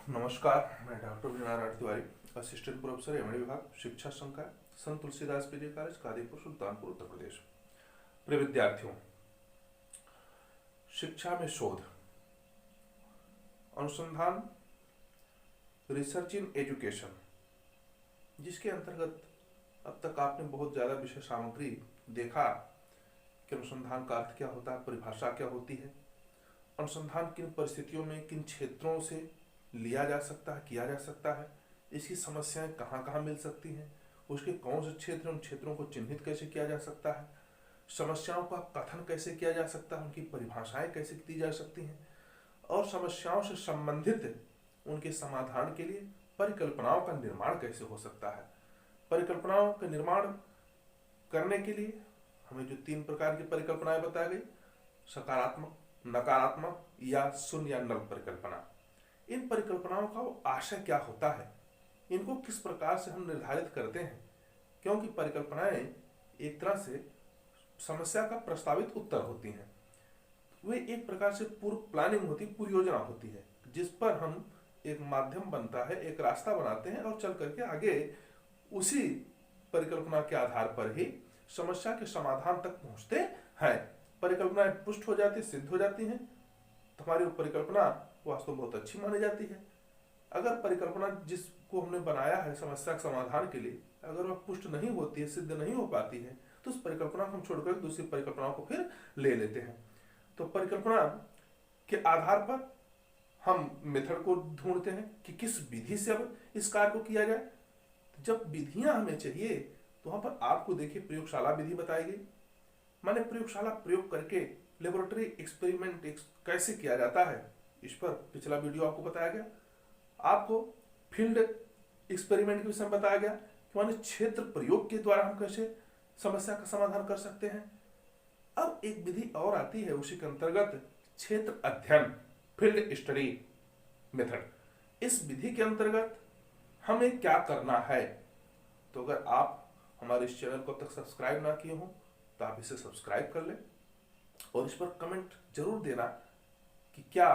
नमस्कार, मैं doctor Veernarayan Tiwari, assistant professor MD विभाग, शिक्षा संकाय, संत तुलसीदास पीजी कॉलेज, कादीपुर, सुल्तानपुर, उत्तर प्रदेश। प्रिय विद्यार्थियों, शिक्षा में शोध, अनुसंधान, रिसर्च इन एजुकेशन, जिसके अंतर्गत अब तक आपने बहुत ज़्यादा विषय सामग्री देखा कि अनुसंधान का अर्थ क्या होता है, परिभाषा क्या होती है, अनुसंधान किन परिस्थितियों में किन क्षेत्रों से लिया जा सकता है, किया जा सकता है, इसकी समस्याएं कहाँ कहाँ मिल सकती हैं, उसके कौन से क्षेत्र, उन क्षेत्रों को चिन्हित कैसे किया जा सकता है, समस्याओं का कथन कैसे किया जा सकता है, उनकी परिभाषाएं कैसे दी जा सकती हैं, और समस्याओं से संबंधित उनके समाधान के लिए परिकल्पनाओं का निर्माण कैसे हो सकता है। परिकल्पनाओं का निर्माण करने के लिए हमें जो 3 प्रकार की परिकल्पनाएं बताई गई, सकारात्मक, नकारात्मक या शून्य या नल परिकल्पना, इन परिकल्पनाओं का आशय क्या होता है, इनको किस प्रकार से हम निर्धारित करते हैं, क्योंकि परिकल्पनाएं एक तरह से समस्या का प्रस्तावित उत्तर होती हैं। वे एक प्रकार से पूर्व प्लानिंग होती, पूर्व योजना होती है, जिस पर हम एक माध्यम बनता है, एक रास्ता बनाते हैं और चल करके आगे उसी परिकल्पना के आधार पर ही समस्या के समाधान तक पहुंचते हैं। परिकल्पनाएं पुष्ट हो जाती, सिद्ध हो जाती हैं तो हमारी वो परिकल्पना वास्तव में बहुत अच्छी मानी जाती है। अगर परिकल्पना जिसको हमने बनाया है समस्या के समाधान के लिए, अगर वह पुष्ट नहीं होती है, सिद्ध नहीं हो पाती है, तो उस परिकल्पना को हम छोड़कर दूसरी परिकल्पनाओं को फिर ले लेते हैं। तो परिकल्पना के आधार पर हम मेथड को ढूंढते हैं कि किस विधि से अब इस कार्य को किया जाए। जब विधियां हमें चाहिए तो वहां पर आपको देखिए प्रयोगशाला विधि बताई गई, माने प्रयोगशाला प्रयोग करके लेबोरेटरी एक्सपेरिमेंट कैसे किया जाता है, इस पर पिछला वीडियो आपको बताया गया। आपको फील्ड एक्सपेरिमेंट के विषय में बताया गया कि माने क्षेत्र प्रयोग के द्वारा हम कैसे समस्या का समाधान कर सकते हैं। अब एक विधि और आती है उसी के अंतर्गत, क्षेत्र अध्ययन, फील्ड स्टडी मेथड। इस विधि के अंतर्गत हमें क्या करना है, तो अगर आप हमारे इस चैनल को अब तक सब्सक्राइब ना किए हो तो आप इसे सब्सक्राइब कर लें और इस पर कमेंट जरूर देना कि क्या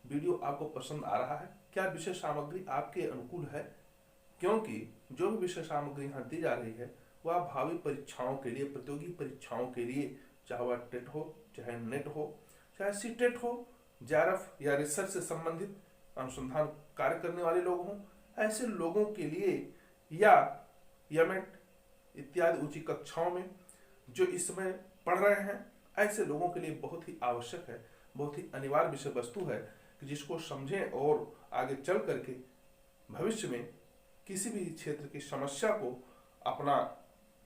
वीडियो आपको पसंद आ रहा है, क्या विषय सामग्री आपके अनुकूल है, क्योंकि जो भी विषय सामग्री यहाँ दी जा रही है वह भावी परीक्षाओं के लिए, प्रतियोगी परीक्षाओं के लिए, चाहे वह टेट हो, चाहे नेट हो, चाहे सीटेट हो, जेआरएफ या रिसर्च से संबंधित अनुसंधान कार्य करने वाले लोग हों, ऐसे लोगों के लिए, या यमेट इत्यादि ऊंची कक्षाओं में जो इस समय पढ़ रहे हैं, ऐसे लोगों के लिए बहुत ही आवश्यक है, बहुत ही अनिवार्य विषय वस्तु है कि जिसको समझें और आगे चल करके भविष्य में किसी भी क्षेत्र की समस्या को अपना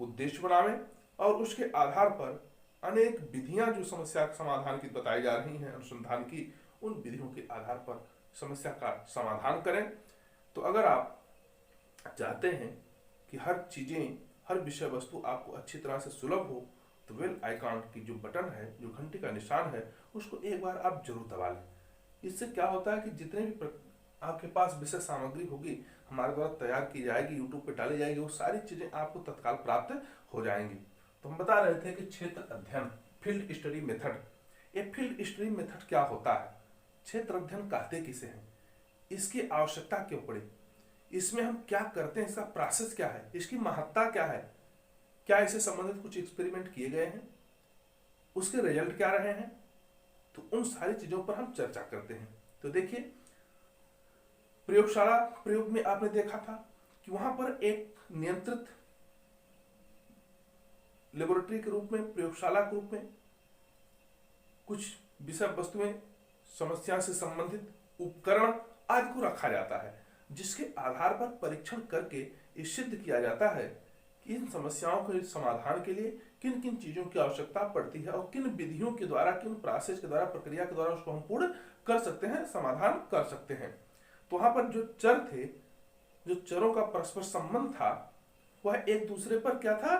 उद्देश्य बनावें और उसके आधार पर अनेक विधियां जो समस्या के समाधान की बताई जा रही हैं अनुसंधान की, उन विधियों के आधार पर समस्या का समाधान करें। तो अगर आप चाहते हैं कि हर चीजें, हर विषय वस्तु आपको अच्छी तरह से सुलभ हो, तो बेल आइकॉन की जो बटन है, जो घंटी का निशान है, उसको एक बार आप जरूर दबा लें। इससे क्या होता है कि जितने भी आपके पास विषय सामग्री होगी हमारे द्वारा तैयार की जाएगी, यूट्यूब पे डाली जाएगी, वो सारी चीजें आपको तत्काल प्राप्त हो जाएंगी। तो हम बता रहे थे कि क्षेत्र अध्ययन, फील्ड स्टडी मेथड। ये फील्ड स्टडी मेथड क्या होता है, क्षेत्र अध्ययन कहते किसे हैं, इसकी आवश्यकता क्यों पड़ी, इसमें हम क्या करते हैं, इसका प्रोसेस क्या है, इसकी महत्ता क्या है, क्या इससे संबंधित कुछ एक्सपेरिमेंट किए गए हैं, उसके रिजल्ट क्या रहे हैं, तो उन सारी चीजों पर हम चर्चा करते हैं। तो देखिए, प्रयोगशाला प्रयोग में आपने देखा था कि वहां पर एक नियंत्रित लेबोरेटरी के रूप में, प्रयोगशाला के रूप में कुछ विषय वस्तुएं, समस्या से संबंधित उपकरण आदि को रखा जाता है, जिसके आधार पर परीक्षण करके ये सिद्ध किया जाता है कि इन समस्याओं के समाधान के लिए किन किन चीजों की आवश्यकता पड़ती है और किन विधियों के द्वारा, किन प्रोसेस के द्वारा, प्रक्रिया के द्वारा उसको हम पूर्ण कर सकते हैं, समाधान कर सकते हैं। तो वहां पर जो चर थे, जो चरों का परस्पर संबंध था, वह एक दूसरे पर क्या था,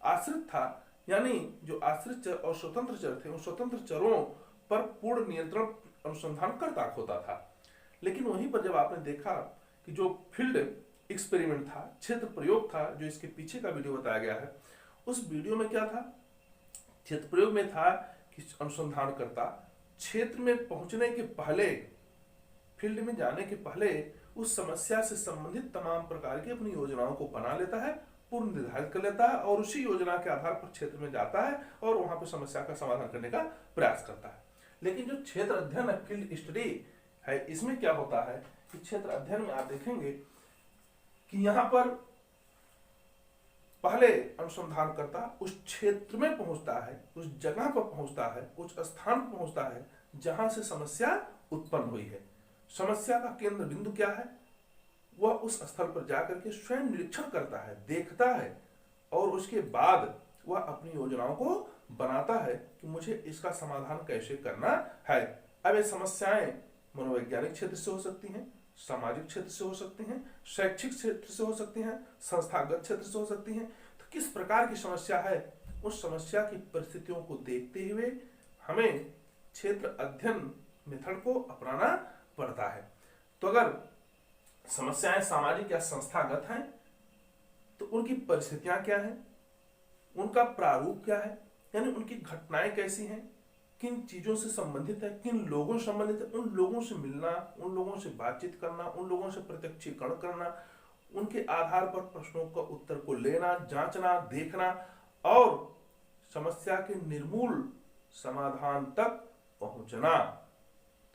आश्रित था। यानी जो आश्रित चर और स्वतंत्र चर थे, उन स्वतंत्र चरों पर पूर्ण नियंत्रण अनुसंधान करता होता था। लेकिन वहीं पर जब आपने देखा कि जो फील्ड एक्सपेरिमेंट था, क्षेत्र प्रयोग था, जो इसके पीछे का वीडियो बताया गया है, उस वीडियो में क्या था, क्षेत्र प्रयोग में था कि अनुसंधान करता क्षेत्र में पहुंचने के पहले फील्ड में जाने के पहले उस समस्या से संबंधित तमाम प्रकार की अपनी योजनाओं को बना लेता है, पूर्व निर्धारित कर लेता है और उसी योजना के आधार पर क्षेत्र में जाता है और वहां पर समस्या का समाधान करने का प्रयास करता है। लेकिन जो क्षेत्र अध्ययन है, फील्ड स्टडी है, इसमें क्या होता है कि क्षेत्र अध्ययन में आप देखेंगे कि यहां पर पहले अनुसंधानकर्ता उस क्षेत्र में पहुंचता है, उस जगह पर पहुंचता है, उस स्थान पर पहुंचता है जहां से समस्या उत्पन्न हुई है। समस्या का केंद्र बिंदु क्या है, वह उस स्थल पर जाकर के स्वयं निरीक्षण करता है, देखता है और उसके बाद वह अपनी योजनाओं को बनाता है कि मुझे इसका समाधान कैसे करना है। अब ये समस्याएं मनोवैज्ञानिक क्षेत्र से हो सकती हैं, सामाजिक क्षेत्र से हो सकती हैं, शैक्षिक क्षेत्र से हो सकती हैं, संस्थागत क्षेत्र से हो सकती हैं। तो किस प्रकार की समस्या है, उस समस्या की परिस्थितियों को देखते हुए हमें क्षेत्र अध्ययन मेथड को अपनाना पड़ता है। तो अगर समस्याएं सामाजिक या संस्थागत हैं तो उनकी परिस्थितियां क्या हैं, उनका प्रारूप क्या है, यानी उनकी घटनाएं कैसी हैं, किन चीजों से संबंधित है, किन लोगों से संबंधित है, उन लोगों से मिलना, उन लोगों से बातचीत करना, उन लोगों से प्रत्यक्षीकरण करना, उनके आधार पर प्रश्नों का उत्तर को लेना, जांचना, देखना और समस्या के निर्मूल समाधान तक पहुंचना।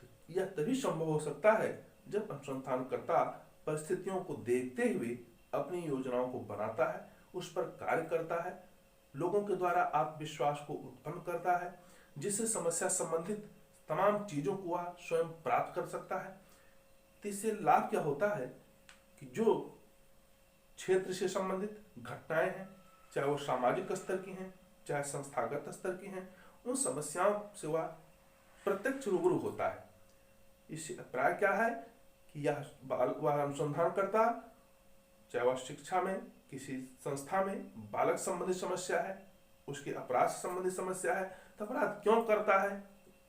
तो यह तभी संभव हो सकता है जब अनुसंधानकर्ता परिस्थितियों को देखते हुए अपनी योजनाओं को बनाता है, उस पर कार्य करता है, लोगों के द्वारा आत्मविश्वास को उत्पन्न करता है, जिससे समस्या संबंधित तमाम चीजों को वह स्वयं प्राप्त कर सकता है। तो इससे लाभ क्या होता है कि जो क्षेत्र से संबंधित घटनाएं हैं, चाहे वो सामाजिक स्तर की हैं, चाहे संस्थागत स्तर की हैं, उन समस्याओं से वह प्रत्यक्ष रूबरू होता है। इससे अभिप्राय क्या है कि वह अनुसंधान करता, चाहे वह शिक्षा में, किसी संस्था में बालक संबंधित समस्या है, उसके अपराध से संबंधित समस्या है, तो अपराध क्यों करता है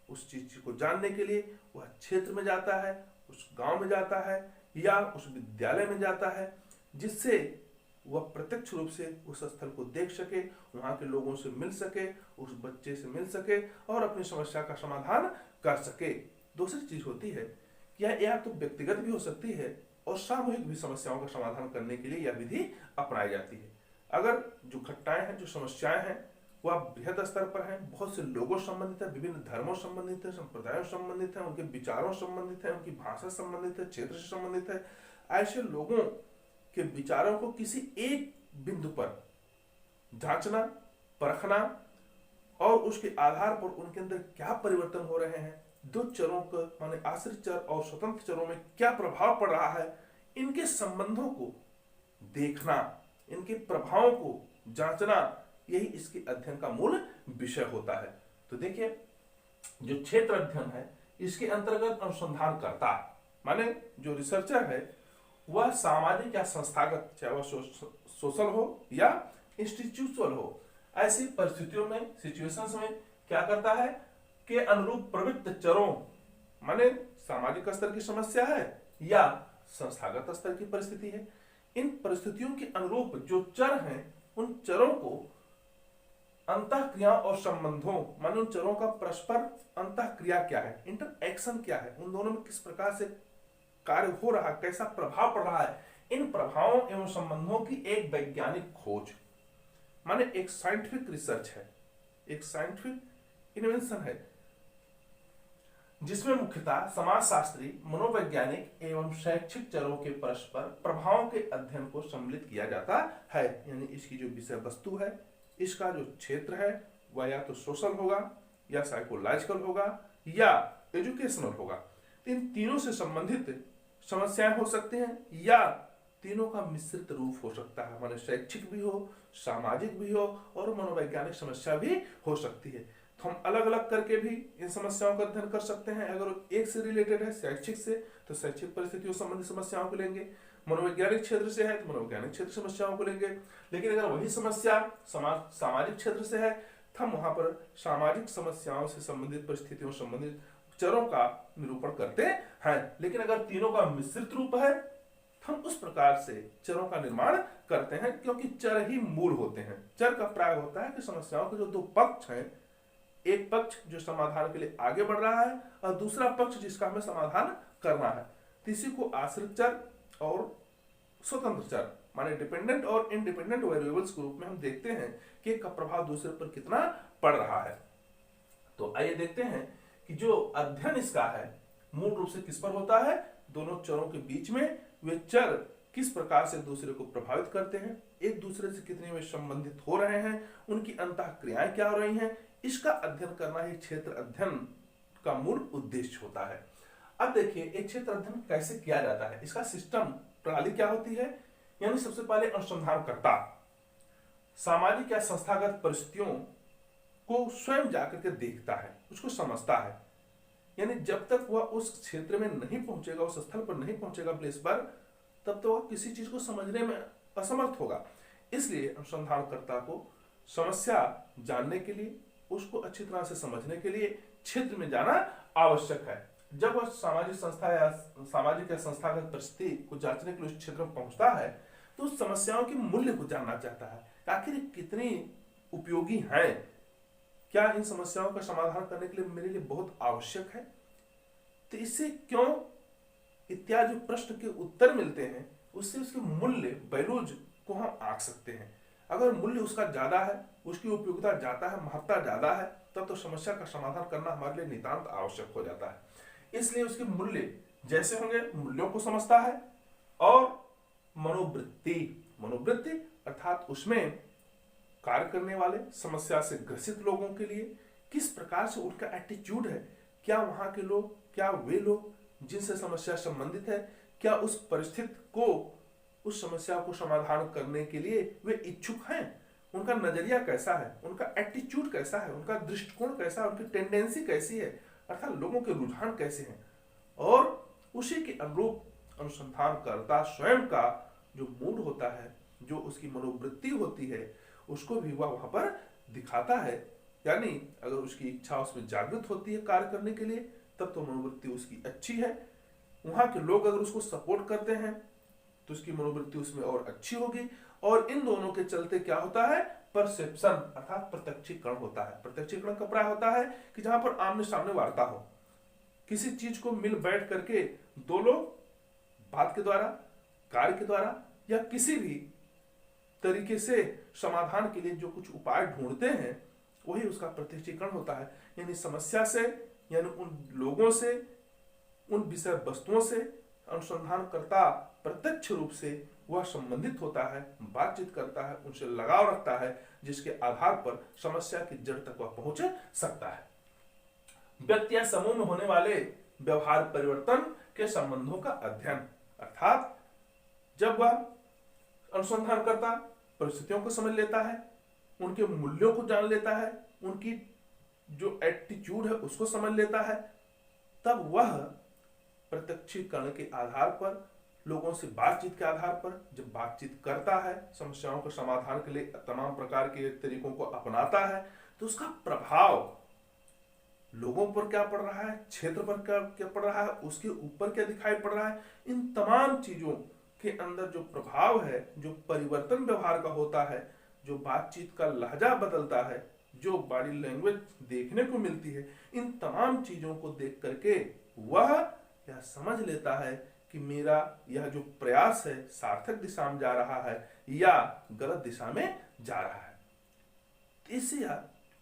उस चीज को जानने के लिए वह क्षेत्र में जाता है, उस गांव में जाता है या उस विद्यालय में जाता है, जिससे वह प्रत्यक्ष रूप से उस स्थल को देख सके, वहां के लोगों से मिल सके, उस बच्चे से मिल सके और अपनी समस्या का समाधान कर सके। दूसरी चीज होती है कि यह तो व्यक्तिगत भी हो सकती है और सामूहिक भी समस्याओं का समाधान करने के लिए यह विधि अपनाई जाती है। अगर जो घटनाएं हैं, जो समस्याएं हैं, वह बृहद स्तर पर हैं, बहुत से लोगों संबंधित है, विभिन्न धर्मों संबंधित है, संप्रदायों संबंधित है, उनके विचारों संबंधित है, उनकी भाषा संबंधित है, क्षेत्र से संबंधित है, ऐसे लोगों के विचारों को किसी एक बिंदु पर जांचना, परखना और उसके आधार पर उनके अंदर क्या परिवर्तन हो रहे हैं, दो चरों का माने आश्रित चर और स्वतंत्र चरों में क्या प्रभाव पड़ रहा है, इनके संबंधों को देखना, इनके प्रभावों को जांचना, यही इसके अध्ययन का मूल विषय होता है। तो देखिए, जो क्षेत्र अध्ययन है इसके अंतर्गत अनुसंधान करता माने जो रिसर्चर है वह सामाजिक या संस्थागत, चाहे वह सोशल हो या इंस्टीट्यूशनल हो, ऐसी परिस्थितियों में, सिचुएशंस में क्या करता है के अनुरूप प्रवृत्त चरों माने सामाजिक स्तर की समस्या है या संस्थागत स्तर की परिस्थिति है, इन परिस्थितियों के अनुरूप जो चर हैं उन चरों को अंतःक्रिया और संबंधों माने उन चरों का परस्पर अंतःक्रिया क्या है, इंटरएक्शन क्या है, उन दोनों में किस प्रकार से कार्य हो रहा है, कैसा प्रभाव पड़ रहा है, इन प्रभावों एवं संबंधों की एक वैज्ञानिक खोज माने एक साइंटिफिक रिसर्च है, एक साइंटिफिक इन्वेंशन है, जिसमें मुख्यतः समाजशास्त्री, मनोवैज्ञानिक एवं शैक्षिक चरों के परस्पर प्रभावों के अध्ययन को सम्मिलित किया जाता है। यानी इसकी जो विषय वस्तु है, इसका जो क्षेत्र है वह या तो सोशल होगा या साइकोलॉजिकल होगा या एजुकेशनल होगा। इन तीनों से संबंधित समस्याएं हो सकती हैं या तीनों का मिश्रित रूप हो सकता है, माने शैक्षिक भी हो, सामाजिक भी हो और मनोवैज्ञानिक समस्या भी हो सकती है। तो हम अलग अलग करके भी इन समस्याओं का अध्ययन कर सकते हैं। अगर एक से रिलेटेड है शैक्षिक से तो शैक्षिक परिस्थितियों संबंधित समस्याओं को लेंगे, मनोवैज्ञानिक क्षेत्र से है तो मनोवैज्ञानिक क्षेत्र समस्याओं को लेंगे। लेकिन अगर वही समस्या सामाजिक क्षेत्र से है तो हम वहां पर सामाजिक समस्याओं से संबंधित परिस्थितियों संबंधित चरों का निरूपण करते हैं। लेकिन अगर तीनों का मिश्रित रूप है तो हम उस प्रकार से चरों का निर्माण करते हैं, क्योंकि चर ही मूल होते हैं। चर का प्राय होता है कि समस्याओं के जो दो पक्ष हैं, एक पक्ष जो समाधान के लिए आगे बढ़ रहा है और दूसरा पक्ष जिसका हमें समाधान करना है। तो इसी को आश्रित चर और स्वतंत्र चर माने डिपेंडेंट और इंडिपेंडेंट वेरिएबल्स के रूप में हम देखते हैं कि एक का प्रभाव दूसरे पर कितना पड़ रहा है। तो आइए देखते हैं कि जो अध्ययन इसका है मूल रूप से किस पर होता है, दोनों चरों के बीच में वे चर किस प्रकार से दूसरे को प्रभावित करते हैं, एक दूसरे से कितने वे संबंधित हो रहे हैं, उनकी अंतःक्रियाएं क्या हो रही हैं, इसका अध्ययन करना ही क्षेत्र अध्ययन का मूल उद्देश्य होता है। अब देखिए एक क्षेत्र अध्ययन कैसे किया जाता है, इसका सिस्टम प्रणाली क्या होती है। यानी सबसे पहले अनुसंधानकर्ता सामाजिक या संस्थागत परिस्थितियों को स्वयं जाकर के देखता है, उसको समझता है। यानी जब तक वह उस क्षेत्र में नहीं पहुंचेगा, उस स्थल पर नहीं पहुंचेगा, प्लेस पर, तब तो वह किसी चीज को समझने में असमर्थ होगा। इसलिए अनुसंधानकर्ता को समस्या जानने के लिए, उसको अच्छी तरह से समझने के लिए क्षेत्र में जाना आवश्यक है। जब वह सामाजिक संस्था या सामाजिक या संस्थागत परिस्थिति को जांचने के लिए उस क्षेत्र में पहुंचता है तो उस समस्याओं के मूल्य को जानना चाहता है, आखिर कितनी उपयोगी हैं, क्या इन समस्याओं का समाधान करने के लिए मेरे लिए बहुत आवश्यक है, तो इससे क्यों इत्यादि प्रश्न के उत्तर मिलते हैं, उससे उसके मूल्य वैल्यूज को हम आंक सकते हैं। अगर मूल्य उसका ज्यादा है, उसकी उपयोगिता ज्यादा है, महत्ता ज्यादा है, तब तो समस्या का समाधान करना हमारे लिए नितांत आवश्यक हो जाता है। इसलिए उसके मूल्य जैसे होंगे, मूल्यों को समझता है। और मनोवृत्ति अर्थात उसमें कार्य करने वाले समस्या से ग्रसित लोगों के लिए किस प्रकार से उनका एटीट्यूड है, क्या वहां के लोग, क्या वे लोग जिनसे समस्या संबंधित है, क्या उस परिस्थिति को, उस समस्या को समाधान करने के लिए वे इच्छुक हैं, उनका नजरिया कैसा है, उनका एटीट्यूड कैसा है, उनका दृष्टिकोण कैसा है, उनकी टेंडेंसी कैसी है, अर्थात लोगों के रुझान कैसे हैं। और उसी के अनुरूप अनुसंधानकर्ता स्वयं का जो मूड होता है, जो उसकी मनोवृत्ति होती है, उसको भी वह वहां पर दिखाता है। यानी अगर उसकी इच्छा उसमें जागृत होती है कार्य करने के लिए, तब तो मनोवृत्ति उसकी अच्छी है। वहां के लोग अगर उसको सपोर्ट करते हैं तो उसकी मनोवृत्ति उसमें और अच्छी होगी। और इन दोनों के चलते क्या होता है, परसेप्शन अर्थात प्रत्यक्षीकरण होता है। प्रत्यक्षीकरण का प्राय होता है कि जहां पर आमने सामने वार्ता हो, किसी चीज को मिल बैठ करके दो लोग बात के द्वारा, कार्य के द्वारा या किसी भी तरीके से समाधान के लिए जो कुछ उपाय ढूंढते हैं, वही उसका प्रत्यक्षीकरण होता है। यानी समस्या से, यानी उन लोगों से, उन विषय वस्तुओं से अनुसंधानकर्ता प्रत्यक्ष रूप से वह संबंधित होता है, बातचीत करता है, उनसे लगाव रखता है, जिसके आधार पर समस्या की जड़ तक वह पहुंच सकता है। व्यक्ति या समूह में होने वाले व्यवहार परिवर्तन के संबंधों का अध्ययन, अर्थात जब वह अनुसंधानकर्ता परिस्थितियों को समझ लेता है, उनके मूल्यों को जान लेता है, उनकी जो एटीट्यूड है उसको समझ लेता है, तब वह प्रत्यक्षीकरण के आधार पर, लोगों से बातचीत के आधार पर जब बातचीत करता है, समस्याओं के समाधान के लिए तमाम प्रकार के तरीकों को अपनाता है, तो उसका प्रभाव लोगों पर क्या पड़ रहा है, क्षेत्र पर क्या पड़ रहा है, उसके ऊपर क्या दिखाई पड़ रहा है, इन तमाम चीजों के अंदर जो प्रभाव है, जो परिवर्तन व्यवहार का होता है, जो बातचीत का लहजा बदलता है, जो बॉडी लैंग्वेज देखने को मिलती है, इन तमाम चीजों को देख करके वह यह समझ लेता है कि मेरा यह जो प्रयास है सार्थक दिशा में जा रहा है या गलत दिशा में जा रहा है। इससे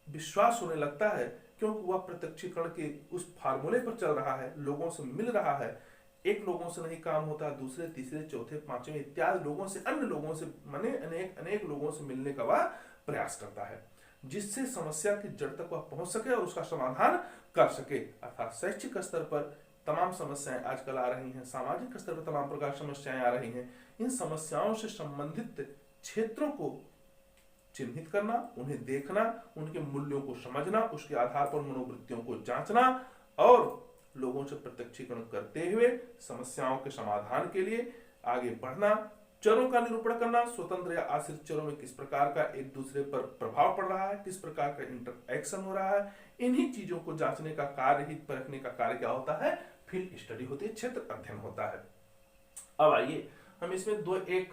विश्वास होने लगता है, क्योंकि वह प्रत्यक्षीकरण के उस फार्मूले पर चल रहा है, लोगों से मिल रहा है। एक लोगों से नहीं काम होता, दूसरे, तीसरे, चौथे, पांचवें इत्यादि लोगों से, अन्य लोगों से, माने अनेक लोगों से मिलने का वह प्रयास करता है, जिससे समस्या की जड़ तक वह पहुंच सके और उसका समाधान कर सके। अर्थात शैक्षिक स्तर पर तमाम समस्याएं आजकल आ रही हैं, सामाजिक स्तर पर तमाम प्रकार की समस्याएं आ रही हैं। इन समस्याओं से संबंधित क्षेत्रों को चिन्हित करना, उन्हें देखना, उनके मूल्यों को समझना, उसके आधार पर मनोवृत्तियों को जांचना और लोगों से प्रत्यक्षीकरण करते हुए समस्याओं के समाधान के लिए आगे बढ़ना, चरों का निरूपण करना, स्वतंत्र या आश्रित चरों में किस प्रकार का एक दूसरे पर प्रभाव पड़ रहा है, किस प्रकार का इंटरएक्शन हो रहा है, इन्हीं चीजों को जांचने का कार्य ही, परखने का कार्य क्या होता है, फील्ड स्टडी होती है, क्षेत्र अध्ययन होता है। अब आइए हम इसमें दो एक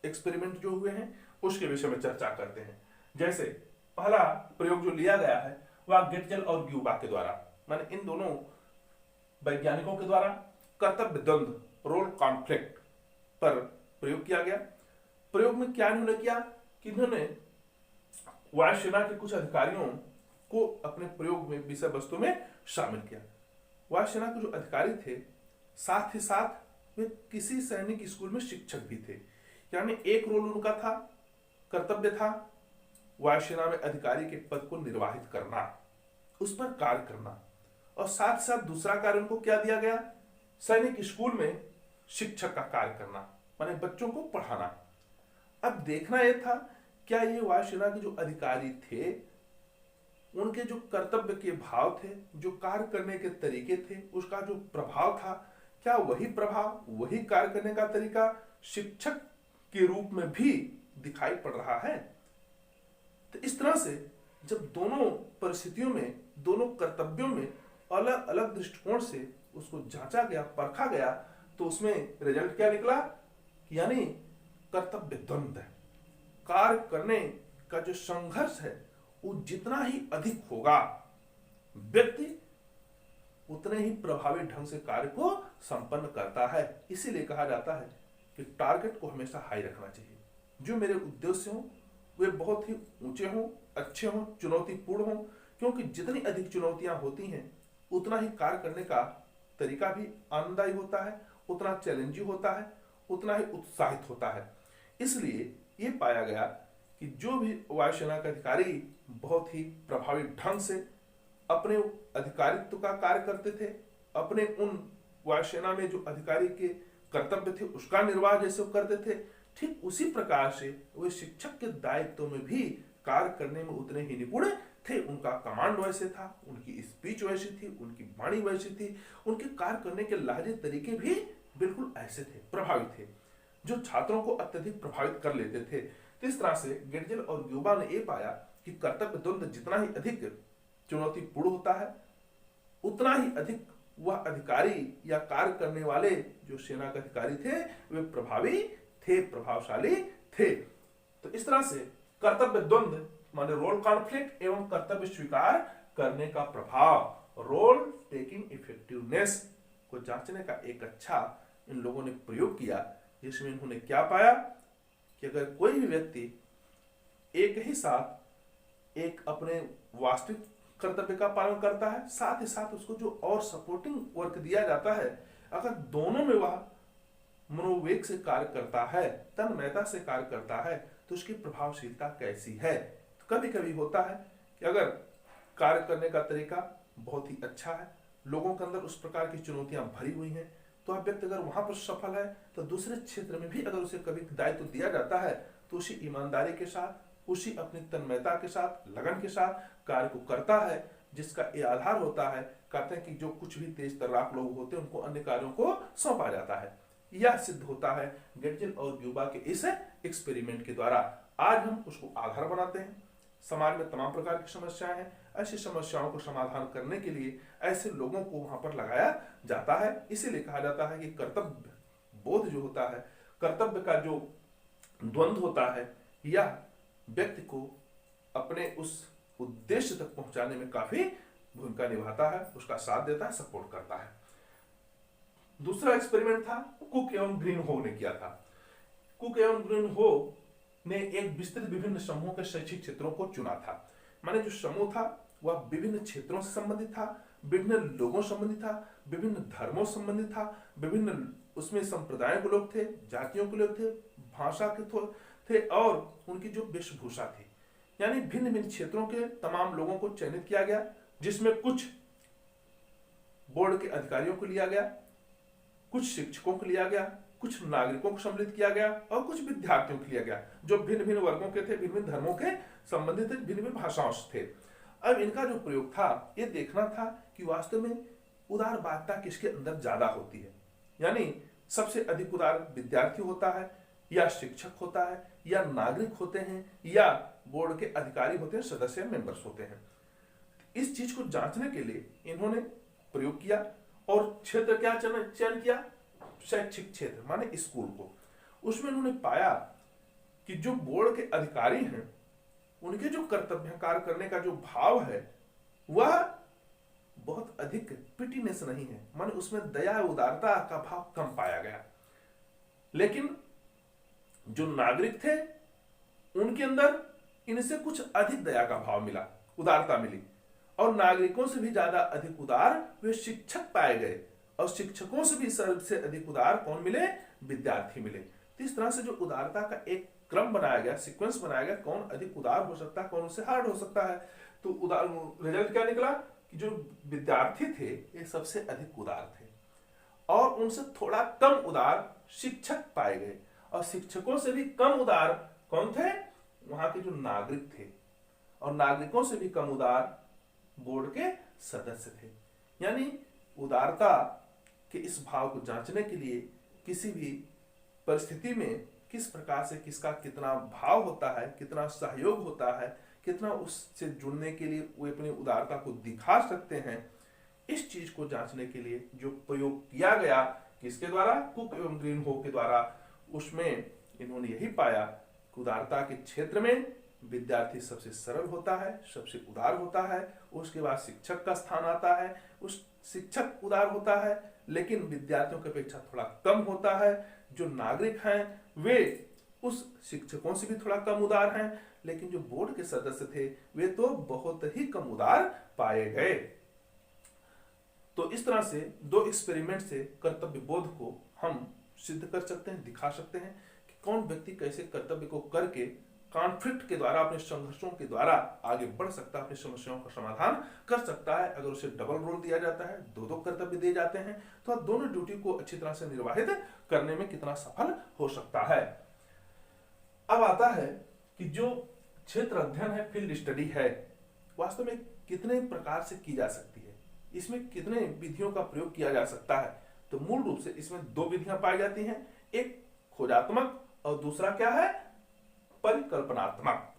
एक्सपेरिमेंट जो हुए हैं उसके विषय में चर्चा करते हैं। जैसे पहला प्रयोग जो लिया गया है वह गेटजल और ग्यूबा के द्वारा, माने इन दोनों वैज्ञानिकों के द्वारा कर्तव्य द्वंद्व रोल कॉन्फ्लिक्ट पर प्रयोग किया गया। प्रयोग में क्या इन्होंने किया कि इन्होंने वायुसेना के कुछ अधिकारियों को अपने प्रयोग में विषय वस्तु में शामिल किया। वायुसेना के जो अधिकारी थे साथ ही साथ वे किसी सैनिक स्कूल में शिक्षक भी थे, यानी एक रोल उनका था, कर्तव्य था वायुसेना में अधिकारी के पद को निर्वाहित करना, उस पर कार्य करना, और साथ साथ दूसरा कार्य उनको क्या दिया गया, सैनिक स्कूल में शिक्षक का कार्य करना, माने बच्चों को पढ़ाना। अब देखना यह था क्या ये वायुसेना के जो अधिकारी थे उनके जो कर्तव्य के भाव थे, जो कार्य करने के तरीके थे, उसका जो प्रभाव था, क्या वही प्रभाव, वही कार्य करने का तरीका शिक्षक के रूप में भी दिखाई पड़ रहा है। तो इस तरह से जब दोनों परिस्थितियों में, दोनों कर्तव्यों में अलग अलग दृष्टिकोण से उसको जांचा गया, परखा गया, तो उसमें रिजल्ट क्या निकला, यानी कर्तव्य द्वंद्व, कार्य करने का जो संघर्ष है वो जितना ही अधिक होगा, व्यक्ति उतने ही प्रभावी ढंग से कार्य को संपन्न करता है। इसीलिए कहा जाता है कि टारगेट को हमेशा हाई रखना चाहिए। जो मेरे उद्देश्य हों वे बहुत ही ऊंचे हों, अच्छे हों, चुनौतीपूर्ण हों, क्योंकि जितनी अधिक चुनौतियां होती हैं उतना ही कार्य करने का तरीका भी आनंददायी होता है, उतना चैलेंजिंग होता है, उतना ही उत्साहित होता है। इसलिए ये पाया गया कि जो भी वायुसेना के अधिकारी बहुत ही प्रभावी ढंग से अपने अधिकारित्व का कार्य करते थे, अपने उन वायुसेना में जो अधिकारी के कर्तव्य थे उसका निर्वाह जैसे करते थे, ठीक उसी प्रकार से वे शिक्षक के दायित्व में भी कार्य करने में उतने ही निपुण थे। उनका कमांड वैसे था, उनकी स्पीच वैसी थी, उनकी वाणी वैसी थी, उनके कार्य करने के लहजे तरीके भी बिल्कुल ऐसे थे, प्रभावी थे, जो छात्रों को अत्यधिक प्रभावित कर लेते थे। तो इस तरह से गेटजेल और ग्यूबा ने यह पाया कि कर्तव्य द्वंद्व जितना ही अधिक चुनौतीपूर्ण होता है उतना ही अधिक वह अधिकारी या कार्य करने वाले जो सेना के अधिकारी थे वे प्रभावी थे, प्रभावशाली थे। तो इस तरह से कर्तव्य द्वंद्व माने रोल कॉन्फ्लिक्ट एवं कर्तव्य स्वीकार करने का प्रभाव, रोल टेकिंग इफेक्टिवनेस को जांचने का एक अच्छा इन लोगों ने प्रयोग किया, जिसमें इन्होंने क्या पाया कि अगर कोई भी व्यक्ति एक ही साथ एक अपने वास्तविक कर्तव्य का पालन करता है, साथ ही साथ उसको जो और सपोर्टिंग वर्क दिया जाता है, अगर दोनों में वह मनोवेग से कार्य करता है, तन्मयता से कार्य करता है, तो उसकी प्रभावशीलता कैसी है। तो कभी कभी होता है कि अगर कार्य करने का तरीका बहुत ही अच्छा है, लोगों के अंदर उस प्रकार की चुनौतियां भरी हुई हैं, तो अब व्यक्ति अगर वहां पर सफल है तो दूसरे क्षेत्र में भी अगर उसे कभी दायित्व दिया जाता है तो उसी ईमानदारी के साथ, उसी अपनी तन्मयता के साथ, लगन के साथ कार्य को करता है, जिसका ये आधार होता है। कहते हैं कि जो कुछ भी तेज तर्राक लोग होते हैं उनको अन्य कार्यों को सौंपा जाता है। यह सिद्ध होता है गेटजेल और ग्यूबा के इस एक्सपेरिमेंट के द्वारा। आज हम उसको आधार बनाते हैं। समाज में तमाम प्रकार की समस्याएं हैं, ऐसी समस्याओं को समाधान करने के लिए ऐसे लोगों को वहां पर लगाया जाता है। इसीलिए कहा जाता है कि कर्तव्य बोध जो होता है, कर्तव्य का जो द्वंद्व होता है, यह व्यक्ति को अपने उस उद्देश्य तक पहुंचाने में काफी भूमिका निभाता है, उसका साथ देता है, सपोर्ट करता है। दूसरा एक्सपेरिमेंट था कुक एवं ग्रीनहो ने किया था। कुक एवं ग्रीनहो ने एक विस्तृत विभिन्न समूहों के शैक्षिक क्षेत्रों को चुना था। माने जो समूह था वह विभिन्न क्षेत्रों से संबंधित था, विभिन्न लोगों से संबंधित था, विभिन्न धर्मों से संबंधित था, विभिन्न उसमें संप्रदायों के लोग थे, जातियों के लोग थे, भाषा के थे और उनकी जो वेशभूषा थी, यानी भिन्न भिन्न क्षेत्रों के तमाम लोगों को चयनित किया गया, जिसमें कुछ बोर्ड के अधिकारियों को लिया गया, कुछ शिक्षकों को लिया गया, कुछ नागरिकों को सम्मिलित किया गया और कुछ विद्यार्थियों को लिया गया, जो भिन्न भिन्न वर्गों के थे, भिन्न भिन्न धर्मों के संबंधित थे, भिन्न भिन्न भाषाओं से थे। अब इनका जो प्रयोग था ये देखना था कि वास्तव में उदारवादिता किसके अंदर ज्यादा होती है, यानी सबसे अधिक उदार विद्यार्थी होता है या शिक्षक होता है या नागरिक होते हैं या बोर्ड के अधिकारी होते हैं, सदस्य मेंबर्स होते हैं। इस चीज को जांचने के लिए इन्होंने प्रयोग किया और क्षेत्र क्या चयन किया, शैक्षिक क्षेत्र माने स्कूल को। उसमें उन्होंने पाया कि जो बोर्ड के अधिकारी हैं उनके जो कर्तव्य कार्य करने का जो भाव है वह बहुत अधिक पिटीनेस नहीं है, माने उसमें दया उदारता का भाव कम पाया गया। लेकिन जो नागरिक थे उनके अंदर इनसे कुछ अधिक दया का भाव मिला, उदारता मिली, और नागरिकों से भी ज्यादा अधिक उदार वे शिक्षक पाए गए, और शिक्षकों से भी सबसे अधिक उदार कौन मिले? विद्यार्थी मिले। तो इस तरह से जो उदारता का एक क्रम बनाया गया, सीक्वेंस बनाया गया, कौन अधिक उदार हो सकता है, कौन उससे हार्ड हो सकता है, तो उदार रिजल्ट क्या निकला कि जो विद्यार्थी थे ये सबसे अधिक उदार थे, और उनसे थोड़ा कम उदार शिक्षक पाए गए, और शिक्षकों से भी कम उदार कौन थे? वहां के जो नागरिक थे, और नागरिकों से भी कम उदार बोर्ड के सदस्य थे। यानी उदारता के इस भाव को जांचने के लिए किसी भी परिस्थिति में किस प्रकार से किसका कितना भाव होता है, कितना सहयोग होता है, कितना उससे जुड़ने के लिए वो अपनी उदारता को दिखा सकते हैं, इस चीज को जांचने के लिए जो प्रयोग किया गया किसके द्वारा? कुक एवं ग्रीनहो के द्वारा, उसमें इन्होंने यही पाया कि उदारता के क्षेत्र में विद्यार्थी सबसे सरल होता है, सबसे उदार होता है, उसके बाद शिक्षक का स्थान आता है, उस शिक्षक उदार होता है लेकिन विद्यार्थियों की अपेक्षा थोड़ा कम होता है। जो नागरिक हैं वे उस शिक्षकों से भी थोड़ा कम उदार हैं, लेकिन जो बोर्ड के सदस्य थे वे तो बहुत ही कम उदार पाए गए। तो इस तरह से दो एक्सपेरिमेंट से कर्तव्य बोध को हम सिद्ध कर सकते हैं, दिखा सकते हैं कि कौन व्यक्ति कैसे कर्तव्य को करके कॉन्फ्लिक्ट के द्वारा, अपने संघर्षों के द्वारा आगे बढ़ सकता है, अपनी समस्याओं का समाधान कर सकता है। अगर उसे डबल रोल दिया जाता है, दो दो कर्तव्य दिए जाते हैं, तो दोनों ड्यूटी को अच्छी तरह से निर्वाहित करने में कितना सफल हो सकता है। अब आता है कि जो क्षेत्र अध्ययन है, फील्ड स्टडी है, वास्तव में कितने प्रकार से की जा सकती है, इसमें कितने विधियों का प्रयोग किया जा सकता है। तो मूल रूप से इसमें दो विधियां पाई जाती हैं, एक खोजात्मक और दूसरा क्या है? परिकल्पनात्मक।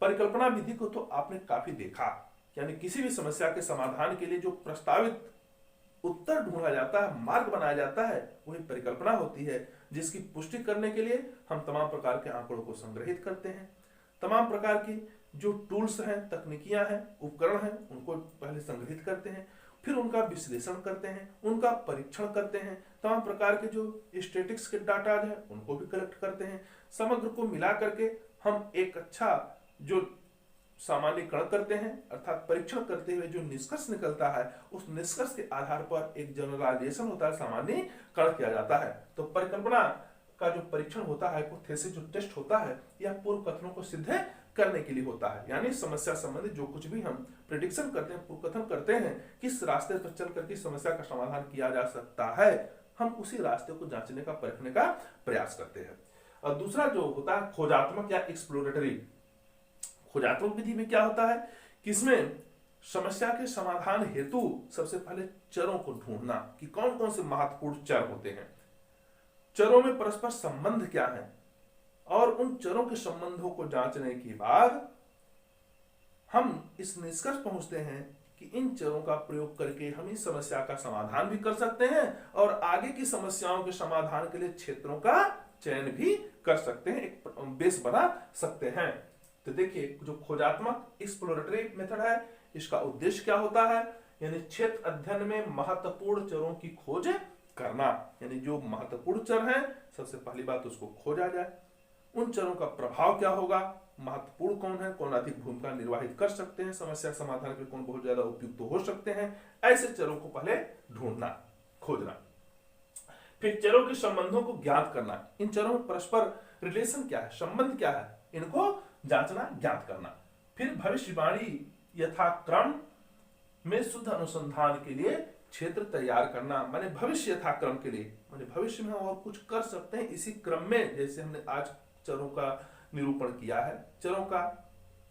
परिकल्पना विधि को तो आपने काफी देखा, यानी किसी भी समस्या के समाधान के लिए जो प्रस्तावित उत्तर ढूंढा जाता है, मार्ग बनाया जाता है, वही परिकल्पना होती है, जिसकी पुष्टि करने के लिए हम तमाम प्रकार के आंकड़ों को संग्रहित करते हैं, तमाम प्रकार की जो टूल्स हैं, तकनीकियां हैं, उपकरण हैं, उनको पहले संग्रहित करते हैं, फिर उनका विश्लेषण करते हैं, उनका परीक्षण करते हैं, तमाम प्रकार के जो स्टैटिस्टिक्स के डाटा है उनको भी कलेक्ट करते हैं। समग्र को मिला करके हम एक अच्छा जो सामान्यीकरण करते हैं, अर्थात परीक्षण करते हुए जो निष्कर्ष निकलता है, उस निष्कर्ष के आधार पर एक जनरलाइजेशन होता है, सामान्यीकरण किया जाता है। तो परिकल्पना का जो परीक्षण होता है, थेसिस जो टेस्ट होता है, यह पूर्व कथनों को सिद्ध करने के लिए होता है। यानी समस्या संबंधित जो कुछ भी हम प्रेडिक्शन करते हैं, पूर्व कथन करते हैं, किस रास्ते पर चल करके समस्या का समाधान किया जा सकता है, हम उसी रास्ते को जांचने का, परखने का प्रयास करते हैं। और दूसरा जो होता है खोजात्मक या एक्सप्लोरेटरी। खोजात्मक विधि में क्या होता है कि इसमें समस्या के समाधान हेतु सबसे पहले चरों को ढूंढना कि कौन कौन से महत्वपूर्ण चर होते हैं, चरों में परस्पर संबंध क्या है, और उन चरों के संबंधों को जांचने के बाद हम इस निष्कर्ष पहुंचते हैं कि इन चरों का प्रयोग करके हम इस समस्या का समाधान भी कर सकते हैं और आगे की समस्याओं के समाधान के लिए क्षेत्रों का चयन भी कर सकते हैं, एक बेस बना सकते हैं। तो देखिए, जो खोजात्मक एक्सप्लोरेटरी मेथड है, इसका उद्देश्य क्या होता है? यानी क्षेत्र अध्ययन में महत्वपूर्ण चरों की खोज करना, यानी जो महत्वपूर्ण चर हैं सबसे पहली बात उसको खोजा जाए, उन चरों का प्रभाव क्या होगा, महत्वपूर्ण कौन है, कौन अधिक भूमिका निर्वाहित कर सकते हैं समस्या समाधान के, कौन बहुत ज्यादा उपयुक्त हो सकते हैं, ऐसे चरों को पहले ढूंढना, खोजना। फिर चरों के संबंधों को ज्ञात करना, इन चरों में परस्पर रिलेशन क्या है, संबंध क्या है, इनको जांचना, ज्ञात करना। फिर भविष्यवाणी यथाक्रम में शुद्ध अनुसंधान के लिए क्षेत्र तैयार करना, माने भविष्य यथाक्रम के लिए, माने भविष्य में और कुछ कर सकते हैं इसी क्रम में, जैसे हमने आज चरों का निरूपण किया है, चरों का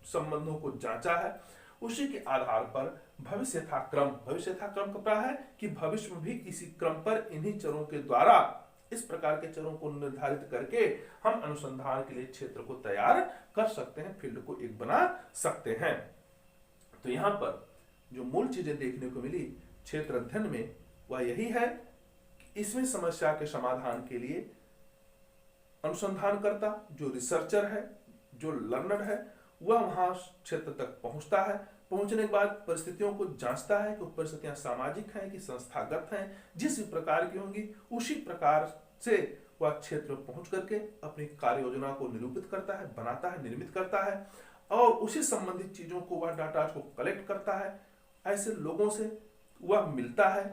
संबंधों को जांचा है, उसी के आधार पर भविष्य यथाक्रम, भविष्य यथाक्रम का क्या है कि भविष्य में भी इसी क्रम पर इन्हीं चरों के द्वारा इस प्रकार के चरों को निर्धारित करके हम अनुसंधान के लिए क्षेत्र को तैयार कर सकते हैं, फील्ड को एक बना सकते हैं। तो यहां पर जो मूल चीजें देखने को मिली क्षेत्र अध्ययन में, वह यही है कि इसमें समस्या के समाधान के लिए अनुसंधानकर्ता जो रिसर्चर है, जो लर्नर है, वह वहां क्षेत्र तक पहुंचता है, पहुंचने के बाद परिस्थितियों को जांचता है कि परिस्थितियां सामाजिक हैं कि संस्थागत हैं, जिस भी प्रकार की होंगी उसी प्रकार से वह क्षेत्र में पहुंच करके अपनी कार्य योजना को निरूपित करता है, बनाता है, निर्मित करता है और उसी संबंधित चीजों को वह डाटा को कलेक्ट करता है। ऐसे लोगों से वह मिलता है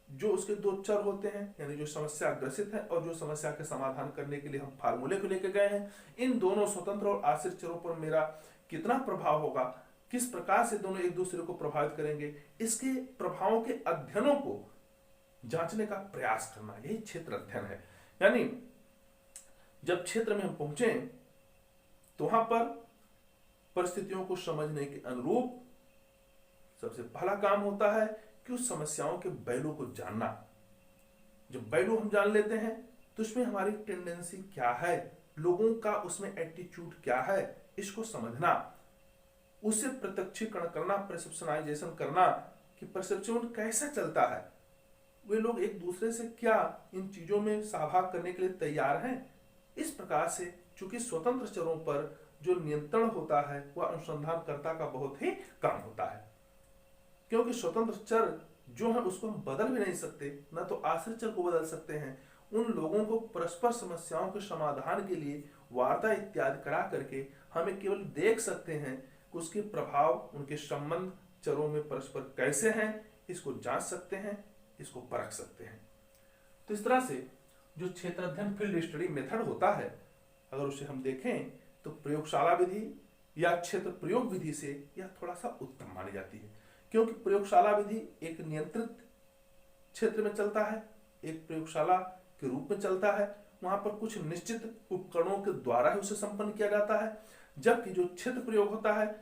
जो उसके दो चर होते हैं, यानी जो समस्या ग्रसित है और जो समस्या के समाधान करने के लिए हम फार्मूले को लेकर गए हैं। इन दोनों स्वतंत्र और आश्रित चरों पर मेरा कितना प्रभाव होगा, किस प्रकार से दोनों एक दूसरे को प्रभावित करेंगे, इसके प्रभावों के अध्ययनों को जांचने का प्रयास करना, यही क्षेत्र अध्ययन है। यानी जब क्षेत्र में हम पहुंचे तो वहां पर परिस्थितियों को समझने के अनुरूप सबसे पहला काम होता है कि उस समस्याओं के पहलू को जानना। जब पहलू हम जान लेते हैं तो उसमें हमारी टेंडेंसी क्या है, लोगों का उसमें एटीट्यूड क्या है, इसको समझना, उसे प्रत्यक्षीकरण करना, परसेप्शनाइजेशन करना कि परसेप्शन कैसा चलता है, वे लोग एक दूसरे से क्या इन चीजों में सहभाग करने के लिए तैयार हैं। इस प्रकार से चूंकि स्वतंत्र चरों पर जो नियंत्रण होता है वह अनुसंधानकर्ता का बहुत ही कम होता है, क्योंकि स्वतंत्र चर जो है उसको हम बदल भी नहीं सकते, न तो आश्रित चर को बदल सकते हैं। उन लोगों को परस्पर समस्याओं के समाधान के लिए वार्ता इत्यादि करा करके हमें केवल देख सकते हैं कि उसके प्रभाव, उनके संबंध चरों में परस्पर कैसे हैं, इसको जांच सकते हैं, इसको परख सकते हैं। तो इस तरह से जो क्षेत्र अध्ययन फील्ड स्टडी मेथड होता है, अगर उसे हम देखें तो प्रयोगशाला विधि या क्षेत्र प्रयोग विधि से यह थोड़ा सा उत्तम मानी जाती है, क्योंकि प्रयोगशाला विधि एक नियंत्रित क्षेत्र में चलता है, एक प्रयोगशाला के रूप में चलता है, वहां पर कुछ निश्चित उपकरणों के द्वारा ही उसे संपन्न किया जाता है। जबकि जो क्षेत्र प्रयोग होता है